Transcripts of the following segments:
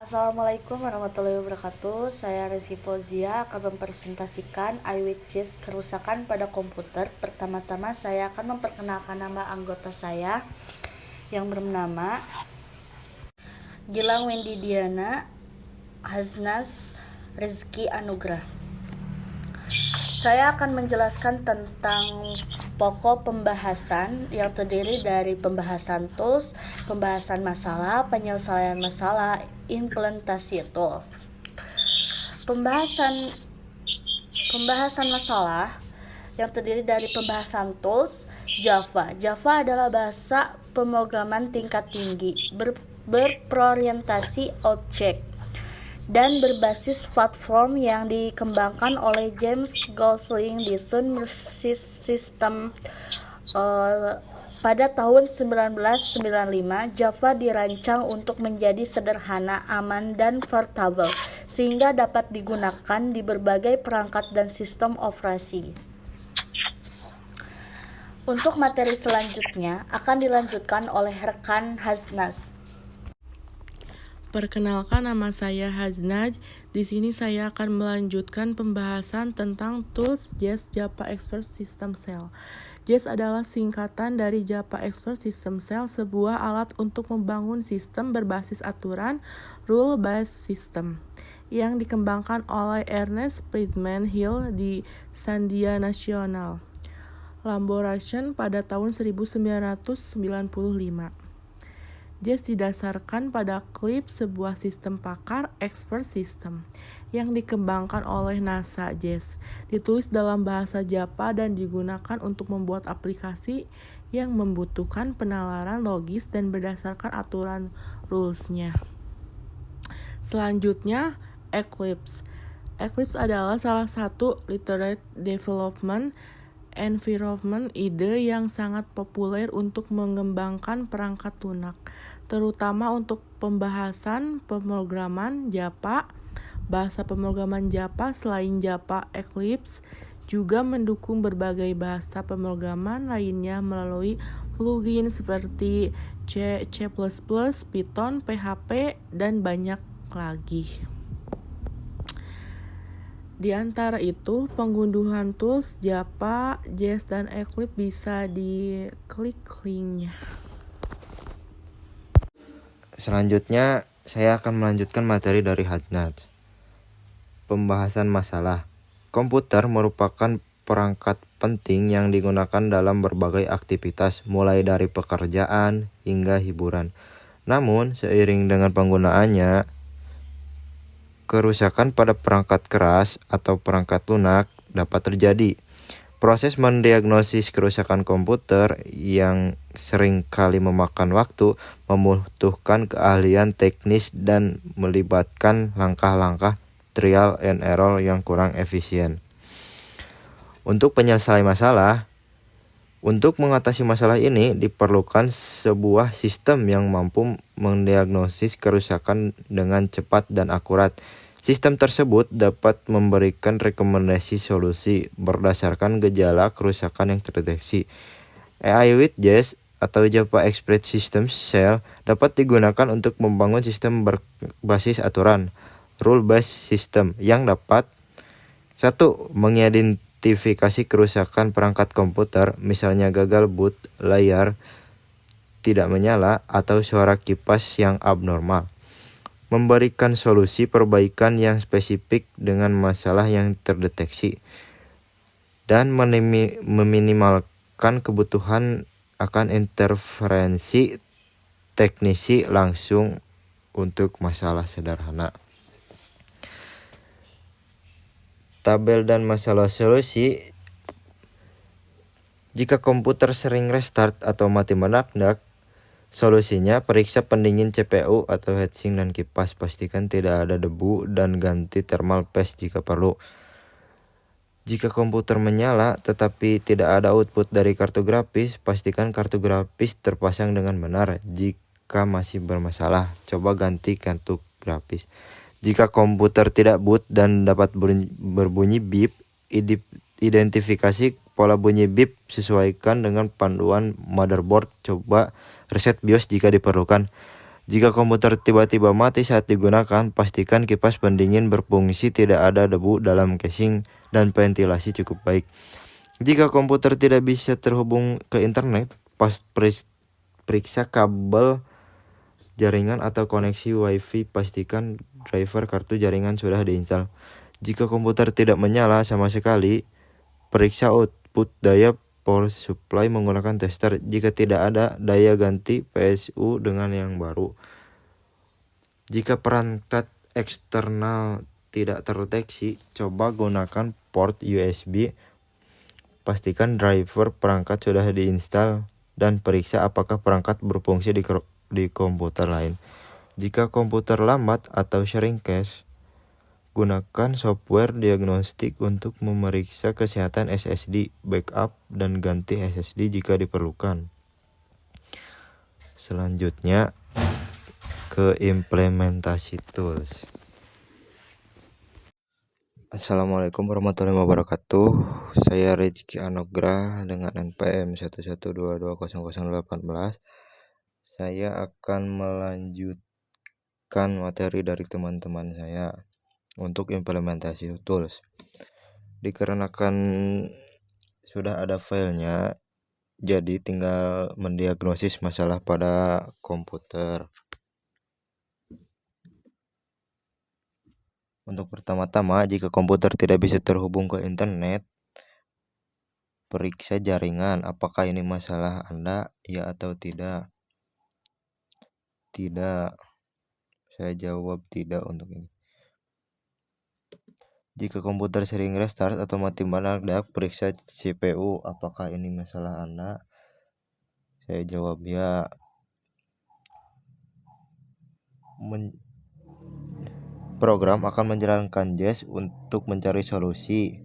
Assalamualaikum warahmatullahi wabarakatuh. Saya Rizky Fauzia akan mempresentasikan iWitches kerusakan pada komputer. Pertama-tama saya akan memperkenalkan nama anggota saya yang bernama Gilang Wendy Diana Haznaz Rizky Anugrah. Saya akan menjelaskan tentang pokok pembahasan yang terdiri dari pembahasan tools, pembahasan masalah, penyelesaian masalah, implementasi tools. Pembahasan masalah yang terdiri dari pembahasan tools. Java adalah bahasa pemrograman tingkat tinggi, berorientasi objek dan berbasis platform yang dikembangkan oleh James Gosling di Sun System pada tahun 1995. Java dirancang untuk menjadi sederhana, aman, dan portable sehingga dapat digunakan di berbagai perangkat dan sistem operasi. Untuk materi selanjutnya akan dilanjutkan oleh rekan Haznaz. Perkenalkan, nama saya Haznaz. Di sini saya akan melanjutkan pembahasan tentang tools JS Java Expert System Cell. JS adalah singkatan dari Java Expert System Cell, sebuah alat untuk membangun sistem berbasis aturan rule-based system yang dikembangkan oleh Ernest Friedman Hill di Sandia National Laboratory pada tahun 1995. JS didasarkan pada CLIP, sebuah sistem pakar expert system yang dikembangkan oleh NASA. JS ditulis dalam bahasa Java dan digunakan untuk membuat aplikasi yang membutuhkan penalaran logis dan berdasarkan aturan rules-nya. Selanjutnya, Eclipse. Eclipse adalah salah satu literate development environment ide yang sangat populer untuk mengembangkan perangkat lunak, terutama untuk pembahasan pemrograman Java. Bahasa pemrograman Java selain Java, Eclipse juga mendukung berbagai bahasa pemrograman lainnya melalui plugin seperti C++, Python, PHP, dan banyak lagi. Di antara itu, pengunduhan tools Java, JS, dan Eclipse bisa diklik linknya. Selanjutnya, saya akan melanjutkan materi dari Haznaz. Pembahasan masalah. Komputer merupakan perangkat penting yang digunakan dalam berbagai aktivitas, mulai dari pekerjaan hingga hiburan. Namun, seiring dengan penggunaannya, kerusakan pada perangkat keras atau perangkat lunak dapat terjadi. Proses mendiagnosis kerusakan komputer yang sering kali memakan waktu, membutuhkan keahlian teknis dan melibatkan langkah-langkah trial and error yang kurang efisien. Untuk penyelesaian masalah, untuk mengatasi masalah ini diperlukan sebuah sistem yang mampu mendiagnosis kerusakan dengan cepat dan akurat. Sistem tersebut dapat memberikan rekomendasi solusi berdasarkan gejala kerusakan yang terdeteksi. iWitches atau Java Expert System Cell dapat digunakan untuk membangun sistem berbasis aturan rule-based system yang dapat 1. Mengidentifikasi kerusakan perangkat komputer, misalnya gagal boot, layar tidak menyala, atau suara kipas yang abnormal. Memberikan solusi perbaikan yang spesifik dengan masalah yang terdeteksi, dan meminimalkan kebutuhan akan interferensi teknisi langsung untuk masalah sederhana. Tabel dan masalah solusi. Jika komputer sering restart atau mati mendadak, solusinya periksa pendingin CPU atau heatsink dan kipas. Pastikan tidak ada debu dan ganti thermal paste jika perlu. Jika komputer menyala tetapi tidak ada output dari kartu grafis, pastikan kartu grafis terpasang dengan benar. Jika masih bermasalah, coba ganti kartu grafis. Jika komputer tidak boot dan dapat berbunyi beep, identifikasi pola bunyi beep sesuaikan dengan panduan motherboard. Coba reset BIOS jika diperlukan. Jika komputer tiba-tiba mati saat digunakan, pastikan kipas pendingin berfungsi, tidak ada debu dalam casing, dan ventilasi cukup baik. Jika komputer tidak bisa terhubung ke internet, periksa kabel jaringan atau koneksi WiFi. Pastikan driver kartu jaringan sudah diinstal. Jika komputer tidak menyala sama sekali, periksa output daya power supply menggunakan tester. Jika tidak ada daya, ganti PSU dengan yang baru. Jika perangkat eksternal tidak terdeteksi, coba gunakan port USB. Pastikan driver perangkat sudah diinstal dan periksa apakah perangkat berfungsi di komputer lain. Jika komputer lambat atau sering crash, gunakan software diagnostik untuk memeriksa kesehatan SSD, backup, dan ganti SSD jika diperlukan. Selanjutnya ke implementasi tools. Assalamualaikum warahmatullahi wabarakatuh. Saya Rizky Anugrah dengan NPM 112200018. Saya akan melanjutkan materi dari teman-teman saya untuk implementasi tools. Dikarenakan sudah ada filenya, jadi tinggal mendiagnosis masalah pada komputer. Untuk pertama-tama, jika komputer tidak bisa terhubung ke internet, periksa jaringan. Apakah ini masalah Anda, ya atau tidak? Tidak. Saya jawab tidak untuk ini. Jika komputer sering restart atau mati mendadak, periksa CPU. Apakah ini masalah Anda? Saya jawab ya. Program akan menjalankan JES untuk mencari solusi.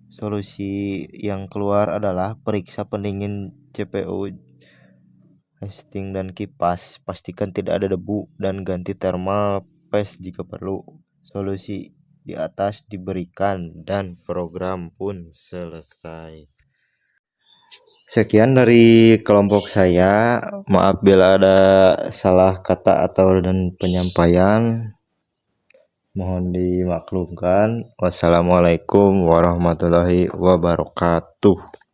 Solusi yang keluar adalah periksa pendingin CPU, heatsink, dan kipas. Pastikan tidak ada debu dan ganti thermal paste jika perlu. Solusi di atas diberikan dan program pun selesai. Sekian dari kelompok saya. Maaf bila ada salah kata atau dan penyampaian. Mohon dimaklumkan. Wassalamualaikum warahmatullahi wabarakatuh.